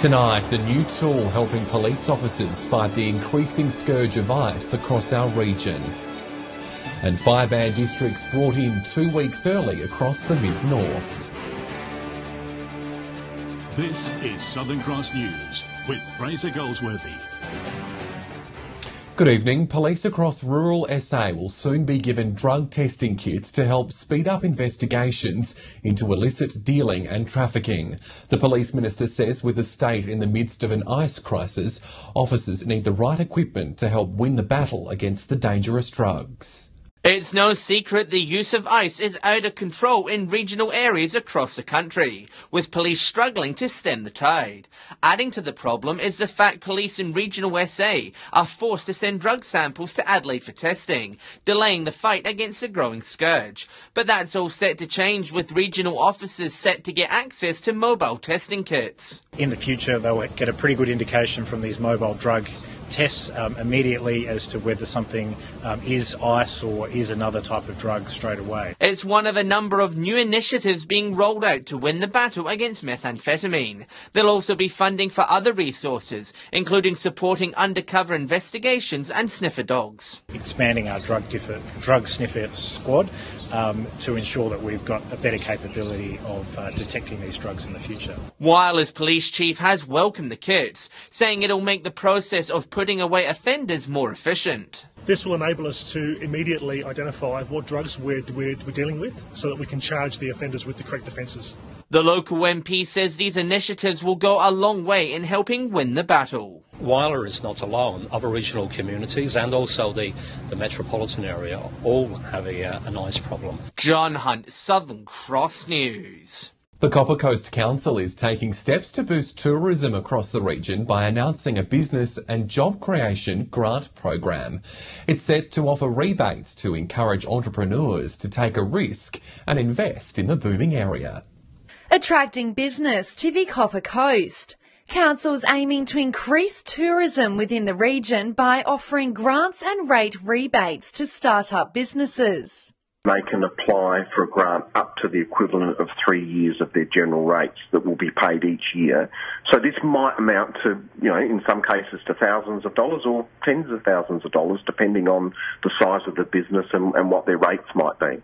Tonight, the new tool helping police officers fight the increasing scourge of ice across our region. And fire-ban districts brought in 2 weeks early across the mid-north. This is Southern Cross News with Fraser Goldsworthy. Good evening. Police across rural SA will soon be given drug testing kits to help speed up investigations into illicit dealing and trafficking. The Police Minister says with the state in the midst of an ice crisis, officers need the right equipment to help win the battle against the dangerous drugs. It's no secret the use of ice is out of control in regional areas across the country, with police struggling to stem the tide. Adding to the problem is the fact police in regional SA are forced to send drug samples to Adelaide for testing, delaying the fight against the growing scourge. But that's all set to change, with regional officers set to get access to mobile testing kits. In the future, they'll get a pretty good indication from these mobile drug tests immediately as to whether something is ice or is another type of drug straight away. It's one of a number of new initiatives being rolled out to win the battle against methamphetamine. There'll also be funding for other resources, including supporting undercover investigations and sniffer dogs. Expanding our drug sniffer squad to ensure that we've got a better capability of detecting these drugs in the future. Whyalla's police chief has welcomed the kits, saying it'll make the process of putting away offenders more efficient. This will enable us to immediately identify what drugs we're dealing with so that we can charge the offenders with the correct offences. The local MP says these initiatives will go a long way in helping win the battle. Whyalla is not alone. Other regional communities and also the metropolitan area all have a nice problem. John Hunt, Southern Cross News. The Copper Coast Council is taking steps to boost tourism across the region by announcing a business and job creation grant program. It's set to offer rebates to encourage entrepreneurs to take a risk and invest in the booming area. Attracting business to the Copper Coast. Council's aiming to increase tourism within the region by offering grants and rate rebates to start-up businesses. They can apply for a grant up to the equivalent of 3 years of their general rates that will be paid each year. So this might amount to, in some cases to thousands of dollars or tens of thousands of dollars, depending on the size of the business and what their rates might be.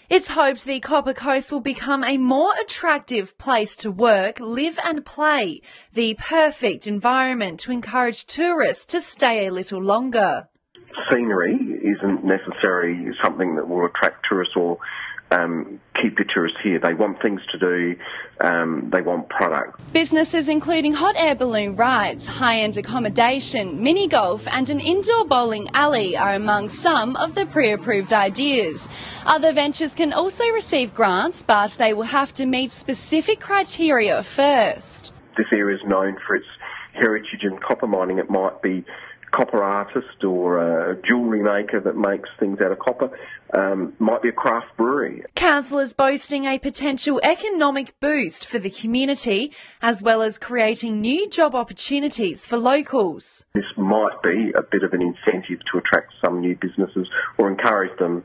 It's hoped the Copper Coast will become a more attractive place to work, live and play, the perfect environment to encourage tourists to stay a little longer. Scenery isn't necessarily something that will attract tourists or keep the tourists here. They want things to do, they want product. Businesses including hot air balloon rides, high-end accommodation, mini golf and an indoor bowling alley are among some of the pre-approved ideas. Other ventures can also receive grants, but they will have to meet specific criteria first. This area is known for its heritage in copper mining. It might be copper artist or a jewellery maker that makes things out of copper, might be a craft brewery. Council is boasting a potential economic boost for the community, as well as creating new job opportunities for locals. This might be a bit of an incentive to attract some new businesses or encourage them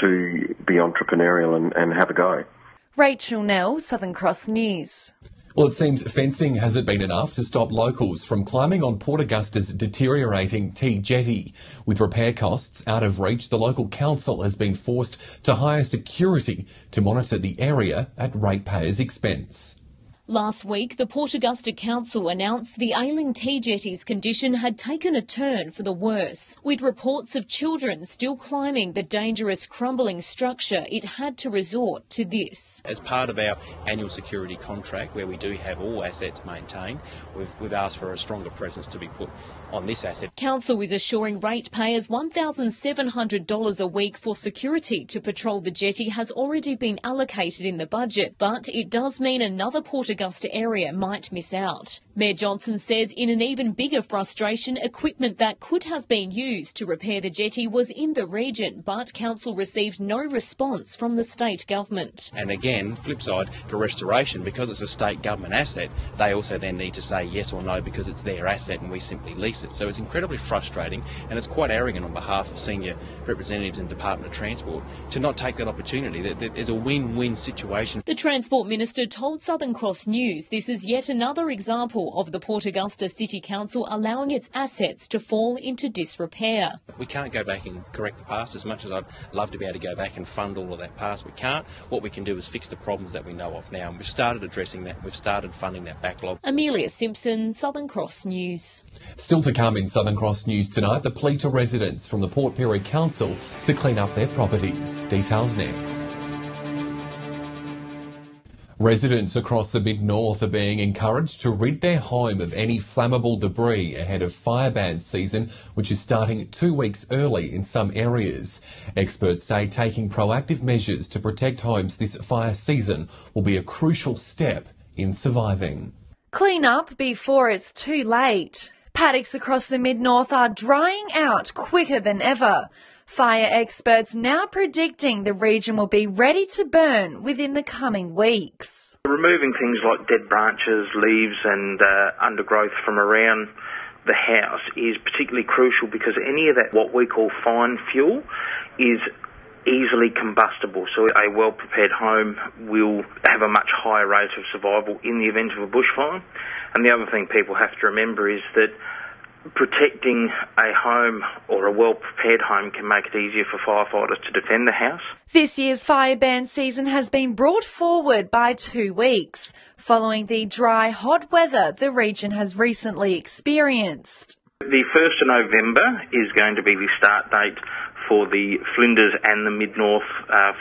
to be entrepreneurial and have a go. Rachel Nell, Southern Cross News. Well, it seems fencing hasn't been enough to stop locals from climbing on Port Augusta's deteriorating jetty. With repair costs out of reach, the local council has been forced to hire security to monitor the area at ratepayers' expense. Last week, the Port Augusta Council announced the ailing jetty's condition had taken a turn for the worse. With reports of children still climbing the dangerous crumbling structure, it had to resort to this. As part of our annual security contract, where we do have all assets maintained, we've asked for a stronger presence to be put on this asset. Council is assuring ratepayers $1,700 a week for security to patrol the jetty has already been allocated in the budget, but it does mean another Port Augusta area might miss out. Mayor Johnson says in an even bigger frustration, equipment that could have been used to repair the jetty was in the region, but council received no response from the state government. And again, flip side, for restoration, because it's a state government asset, they also then need to say yes or no because it's their asset and we simply lease it. So it's incredibly frustrating, and it's quite arrogant on behalf of senior representatives in Department of Transport to not take that opportunity. There's a win-win situation. The Transport Minister told Southern Cross Cross News. This is yet another example of the Port Augusta City Council allowing its assets to fall into disrepair. We can't go back and correct the past. As much as I'd love to be able to go back and fund all of that past, we can't. What we can do is fix the problems that we know of now, and we've started addressing that. We've started funding that backlog. Amelia Simpson, Southern Cross News. Still to come in Southern Cross News tonight, the plea to residents from the Port Pirie Council to clean up their properties. Details next. Residents across the mid-north are being encouraged to rid their home of any flammable debris ahead of fire ban season, which is starting 2 weeks early in some areas. Experts say taking proactive measures to protect homes this fire season will be a crucial step in surviving. Clean up before it's too late. Paddocks across the mid-north are drying out quicker than ever. Fire experts now predicting the region will be ready to burn within the coming weeks. Removing things like dead branches, leaves and undergrowth from around the house is particularly crucial because any of that, what we call fine fuel, is easily combustible. So a well-prepared home will have a much higher rate of survival in the event of a bushfire. And the other thing people have to remember is that protecting a home or a well-prepared home can make it easier for firefighters to defend the house. This year's fire ban season has been brought forward by 2 weeks, following the dry, hot weather the region has recently experienced. The 1st of November is going to be the start date for the Flinders and the Mid-North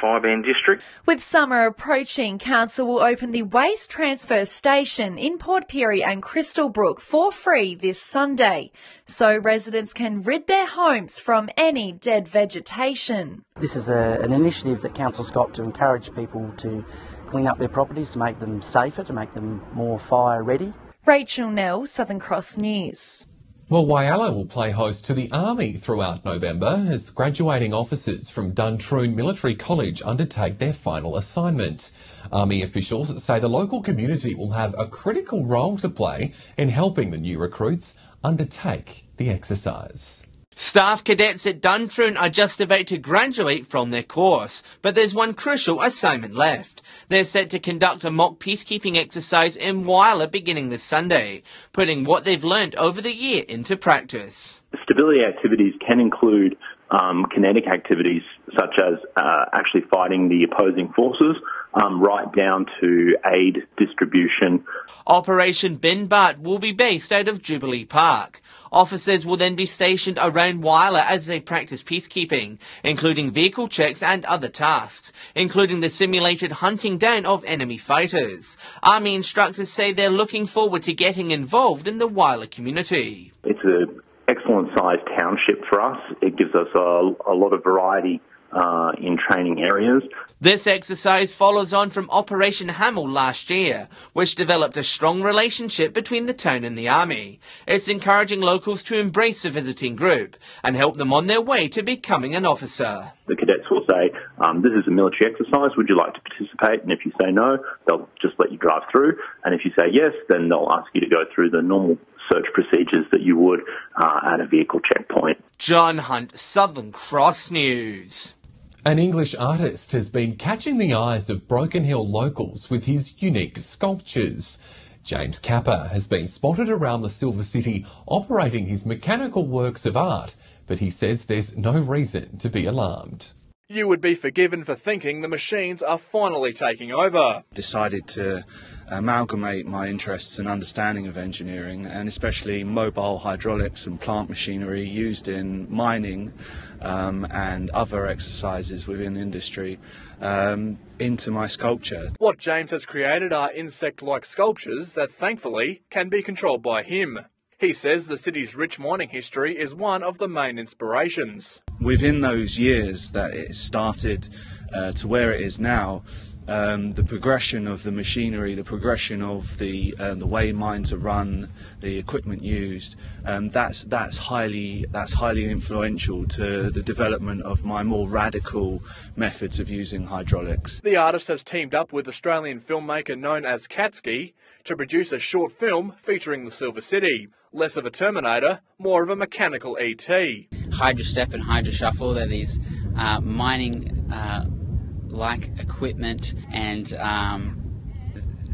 fire ban district. With summer approaching, Council will open the Waste Transfer Station in Port Pirie and Crystalbrook for free this Sunday, so residents can rid their homes from any dead vegetation. This is an initiative that Council's got to encourage people to clean up their properties, to make them safer, to make them more fire ready. Rachel Nell, Southern Cross News. Well, Whyalla will play host to the Army throughout November as graduating officers from Duntroon Military College undertake their final assignment. Army officials say the local community will have a critical role to play in helping the new recruits undertake the exercise. Staff cadets at Duntroon are just about to graduate from their course, but there's one crucial assignment left. They're set to conduct a mock peacekeeping exercise in Whyalla beginning this Sunday, putting what they've learnt over the year into practice. Stability activities can include kinetic activities such as actually fighting the opposing forces, right down to aid distribution. Operation Bin Bat will be based out of Jubilee Park. Officers will then be stationed around Whyalla as they practice peacekeeping, including vehicle checks and other tasks, including the simulated hunting down of enemy fighters. Army instructors say they're looking forward to getting involved in the Whyalla community. It's an excellent sized township for us. It gives us a lot of variety in training areas. This exercise follows on from Operation Hamel last year, which developed a strong relationship between the town and the Army. It's encouraging locals to embrace the visiting group and help them on their way to becoming an officer. The cadets will say, this is a military exercise, would you like to participate? And if you say no, they'll just let you drive through. And if you say yes, then they'll ask you to go through the normal search procedures that you would at a vehicle checkpoint. John Hunt, Southern Cross News. An English artist has been catching the eyes of Broken Hill locals with his unique sculptures. James Capper has been spotted around the Silver City operating his mechanical works of art, but he says there's no reason to be alarmed. You would be forgiven for thinking the machines are finally taking over. Decided to amalgamate my interests and understanding of engineering, and especially mobile hydraulics and plant machinery used in mining and other exercises within industry, into my sculpture. What James has created are insect-like sculptures that thankfully can be controlled by him. He says the city's rich mining history is one of the main inspirations. Within those years that it started to where it is now, the progression of the machinery, the progression of the way mines are run, the equipment used, that's highly influential to the development of my more radical methods of using hydraulics. The artist has teamed up with Australian filmmaker known as Katsky to produce a short film featuring the Silver City. Less of a Terminator, more of a mechanical E.T. Hydra Step and Hydra Shuffle, they're these mining like equipment, and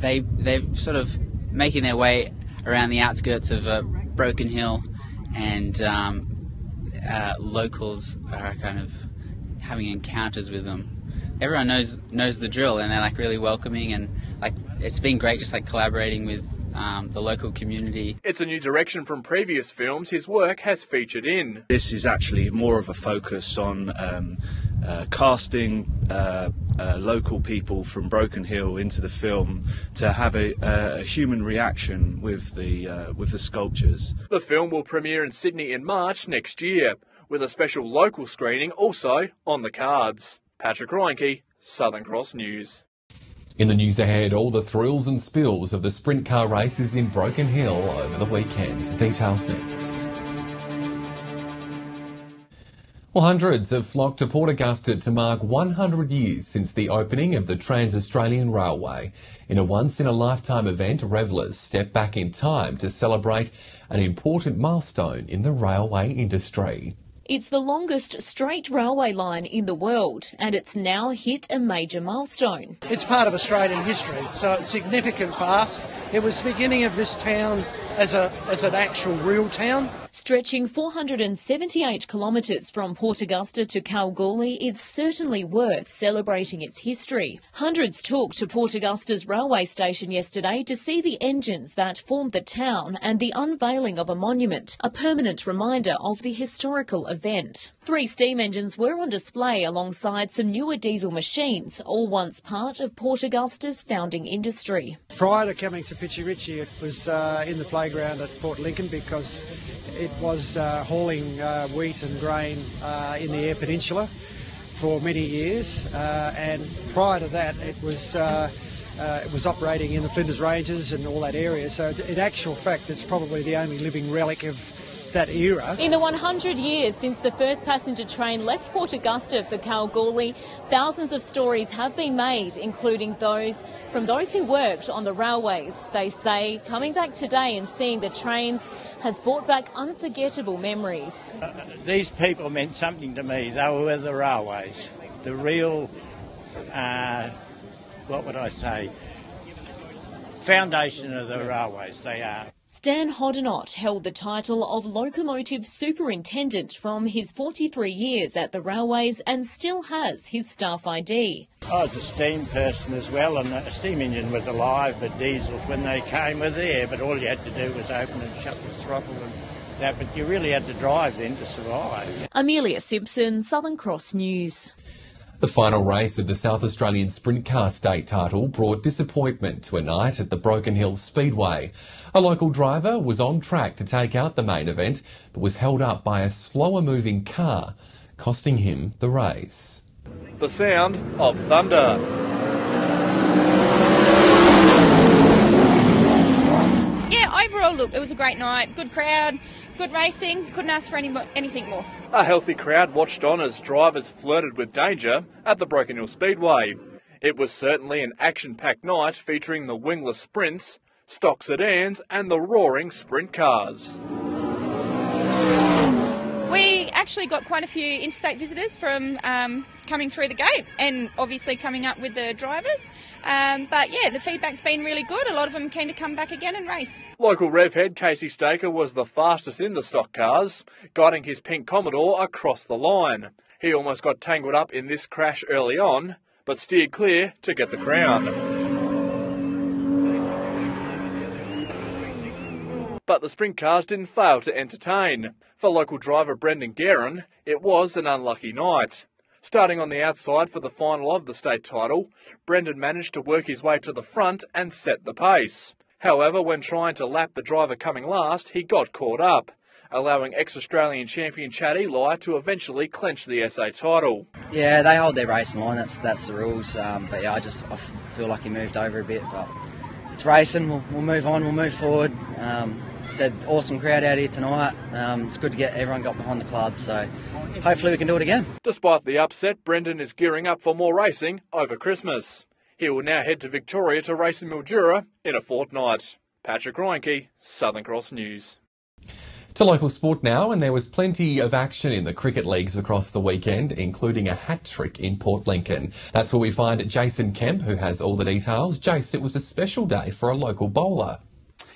they're sort of making their way around the outskirts of Broken Hill, and locals are kind of having encounters with them. Everyone knows the drill, and they're like really welcoming, and like it's been great just like collaborating with the local community. It's a new direction from previous films his work has featured in. This is actually more of a focus on casting local people from Broken Hill into the film to have a human reaction with the sculptures. The film will premiere in Sydney in March next year, with a special local screening also on the cards. Patrick Reinke, Southern Cross News. In the news ahead, all the thrills and spills of the sprint car races in Broken Hill over the weekend. Details next. Well, hundreds have flocked to Port Augusta to mark 100 years since the opening of the Trans-Australian Railway. In a once-in-a-lifetime event, revellers step back in time to celebrate an important milestone in the railway industry. It's the longest straight railway line in the world, and it's now hit a major milestone. It's part of Australian history, so it's significant for us. It was the beginning of this town as an actual real town. Stretching 478 kilometres from Port Augusta to Kalgoorlie, it's certainly worth celebrating its history. Hundreds took to Port Augusta's railway station yesterday to see the engines that formed the town and the unveiling of a monument, a permanent reminder of the historical event. 3 steam engines were on display alongside some newer diesel machines, all once part of Port Augusta's founding industry. Prior to coming to Pirie, it was in the playground at Port Lincoln because it was hauling wheat and grain in the Eyre Peninsula for many years, and prior to that it was operating in the Flinders Ranges and all that area. So in actual fact, it's probably the only living relic of that era. In the 100 years since the first passenger train left Port Augusta for Kalgoorlie, thousands of stories have been made, including those from those who worked on the railways. They say coming back today and seeing the trains has brought back unforgettable memories. These people meant something to me. They were the railways, the real, what would I say, foundation of the railways. They are. Stan Hoddinott held the title of Locomotive Superintendent from his 43 years at the railways and still has his staff ID. I was a steam person as well, and a steam engine was alive, but diesels, when they came, were there, but all you had to do was open and shut the throttle and that, but you really had to drive then to survive. Amelia Simpson, Southern Cross News. The final race of the South Australian Sprint Car State title brought disappointment to a night at the Broken Hill Speedway. A local driver was on track to take out the main event, but was held up by a slower moving car, costing him the race. The sound of thunder. Yeah, overall, look, it was a great night, good crowd, good racing, couldn't ask for anything more. A healthy crowd watched on as drivers flirted with danger at the Broken Hill Speedway. It was certainly an action-packed night featuring the wingless sprints, stock sedans and the roaring sprint cars. We actually got quite a few interstate visitors from coming through the gate and obviously coming up with the drivers. But yeah, the feedback's been really good. A lot of them keen to come back again and race. Local rev head Casey Staker was the fastest in the stock cars, guiding his pink Commodore across the line. He almost got tangled up in this crash early on, but steered clear to get the crown. But the sprint cars didn't fail to entertain. For local driver Brendan Guerin, it was an unlucky night. Starting on the outside for the final of the state title, Brendan managed to work his way to the front and set the pace. However, when trying to lap the driver coming last, he got caught up, allowing ex-Australian champion Chad Eli to eventually clinch the SA title. Yeah, they hold their racing line, that's the rules. But yeah, I feel like he moved over a bit, but it's racing, we'll move on, we'll move forward. It's an awesome crowd out here tonight. It's good to get everyone got behind the club, so hopefully we can do it again. Despite the upset, Brendan is gearing up for more racing over Christmas. He will now head to Victoria to race in Mildura in a fortnight. Patrick Reinke, Southern Cross News. To local sport now, and there was plenty of action in the cricket leagues across the weekend, including a hat-trick in Port Lincoln. That's where we find Jason Kemp, who has all the details. Jace, it was a special day for a local bowler.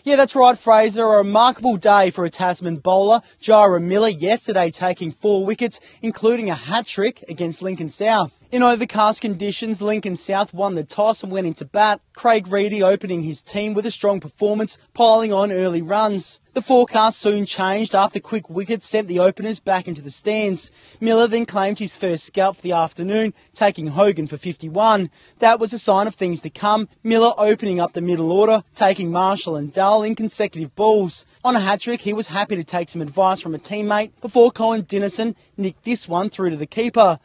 Yeah, that's right, Fraser. A remarkable day for a Tasman bowler, Jira Miller, yesterday taking 4 wickets, including a hat-trick against Lincoln South. In overcast conditions, Lincoln South won the toss and went into bat. Craig Reedy opening his team with a strong performance, piling on early runs. The forecast soon changed after quick wickets sent the openers back into the stands. Miller then claimed his first scalp for the afternoon, taking Hogan for 51. That was a sign of things to come. Miller opening up the middle order, taking Marshall and Dull in consecutive balls. On a hat-trick, he was happy to take some advice from a teammate before Colin Dinnison nicked this one through to the keeper,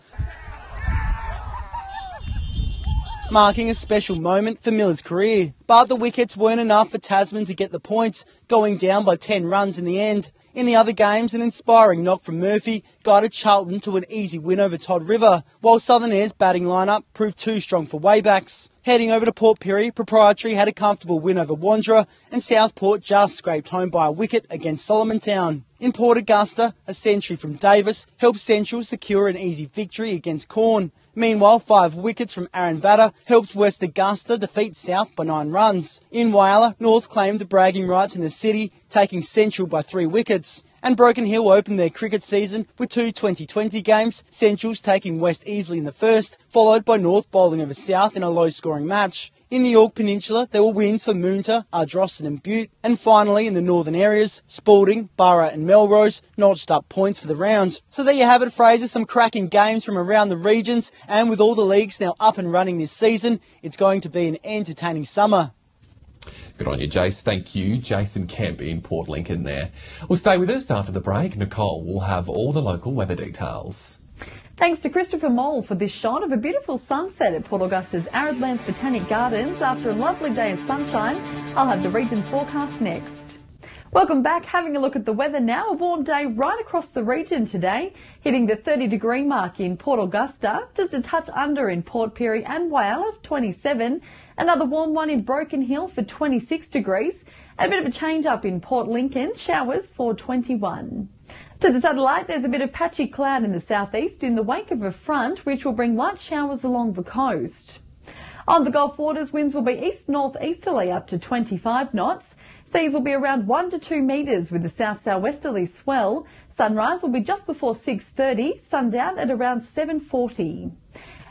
marking a special moment for Miller's career. But the wickets weren't enough for Tasman to get the points, going down by 10 runs in the end. In the other games, an inspiring knock from Murphy guided Charlton to an easy win over Todd River, while Southern Air's batting lineup proved too strong for Waybacks. Heading over to Port Pirie, Proprietary had a comfortable win over Wanderer, and Southport just scraped home by a wicket against Solomon Town. In Port Augusta, a century from Davis helped Central secure an easy victory against Corn. Meanwhile, 5 wickets from Aaron Vatter helped West Augusta defeat South by 9 runs. In Whyalla, North claimed the bragging rights in the city, taking Central by 3 wickets. And Broken Hill opened their cricket season with 2 2020 games, Central's taking West easily in the first, followed by North bowling over South in a low-scoring match. In the York Peninsula, there were wins for Moonta, Ardrossan and Butte. And finally, in the northern areas, Spalding, Burra and Melrose notched up points for the round. So there you have it, Fraser, some cracking games from around the regions. And with all the leagues now up and running this season, it's going to be an entertaining summer. Good on you, Jace. Thank you. Jason Kemp in Port Lincoln there. Well, stay with us after the break. Nicole will have all the local weather details. Thanks to Christopher Moll for this shot of a beautiful sunset at Port Augusta's Aridlands Botanic Gardens. After a lovely day of sunshine, I'll have the region's forecast next. Welcome back. Having a look at the weather now. A warm day right across the region today, hitting the 30-degree mark in Port Augusta, just a touch under in Port Pirie and Whyalla, 27. Another warm one in Broken Hill for 26 degrees. And a bit of a change up in Port Lincoln, showers for 21. To the satellite, there's a bit of patchy cloud in the southeast in the wake of a front, which will bring light showers along the coast. On the Gulf waters, winds will be east-northeasterly up to 25 knots. Seas will be around 1 to 2 metres with the south-southwesterly swell. Sunrise will be just before 6:30, sundown at around 7:40.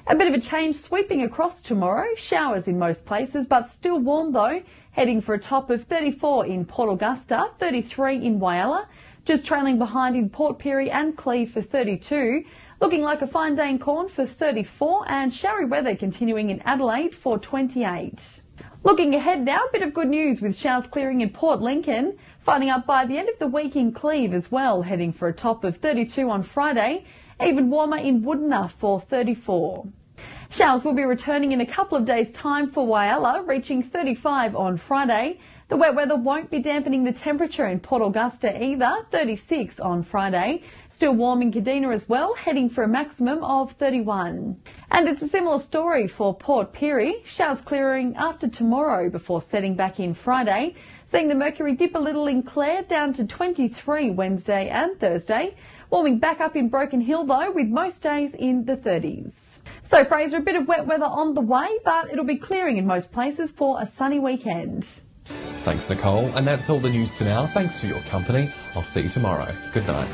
A bit of a change sweeping across tomorrow. Showers in most places, but still warm though. Heading for a top of 34 in Port Augusta, 33 in Whyalla. Just trailing behind in Port Pirie and Cleve for 32. Looking like a fine day in Corn for 34, and showery weather continuing in Adelaide for 28. Looking ahead now, a bit of good news with showers clearing in Port Lincoln. Finding up by the end of the week in Cleve as well, heading for a top of 32 on Friday. Even warmer in Woodena for 34. Showers will be returning in a couple of days' time for Whyalla, reaching 35 on Friday. The wet weather won't be dampening the temperature in Port Augusta either, 36 on Friday. Still warm in Kadina as well, heading for a maximum of 31. And it's a similar story for Port Pirie. Showers clearing after tomorrow before setting back in Friday. Seeing the mercury dip a little in Clare, down to 23 Wednesday and Thursday. Warming back up in Broken Hill though, with most days in the 30s. So Fraser, a bit of wet weather on the way, but it'll be clearing in most places for a sunny weekend. Thanks, Nicole. And that's all the news to now. Thanks for your company. I'll see you tomorrow. Good night.